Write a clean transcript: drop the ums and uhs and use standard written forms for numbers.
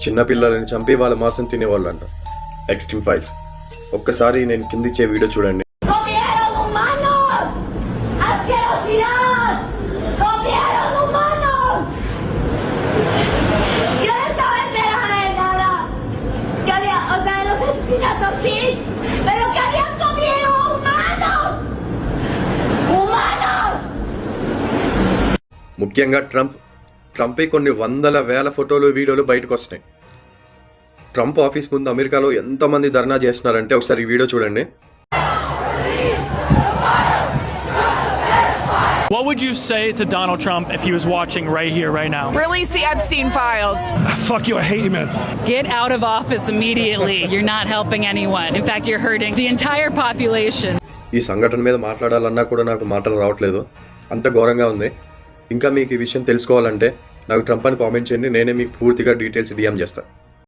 చిన్నపిల్లలని చంపి వాళ్ళ మాంసం తినేవాళ్ళు అంట. Extreme files. ఒక్కసారి నేను కిందిచ్చే వీడియో చూడండి. ముఖ్యంగా ట్రంపే కొన్ని వందల వేల ఫోటోలు వీడియోలు బయటకు వస్తున్నాయి. ట్రంప్ ఆఫీస్ ముందు అమెరికాలో ఎంతమంది ధర్నా చేస్తున్నారంటే ఒకసారి ఈ వీడియో చూడండి. What would you say to Donald Trump if he was watching right here, right now? Release the Epstein files. Fuck you, I hate you, man. Get out of office immediately. You're not helping anyone. In fact, you're hurting the entire population. ఈ సంఘటన మీద మాట్లాడాలన్నా కూడా నాకు మాటలు రావట్లేదు, అంత ఘోరంగా ఉంది. ఇంకా మీకు ఈ విషయం తెలుసుకోవాలంటే నాకు ట్రంప్ అని కామెంట్ చేయండి, నేనే మీకు పూర్తిగా డీటెయిల్స్ డిఎం చేస్తాను.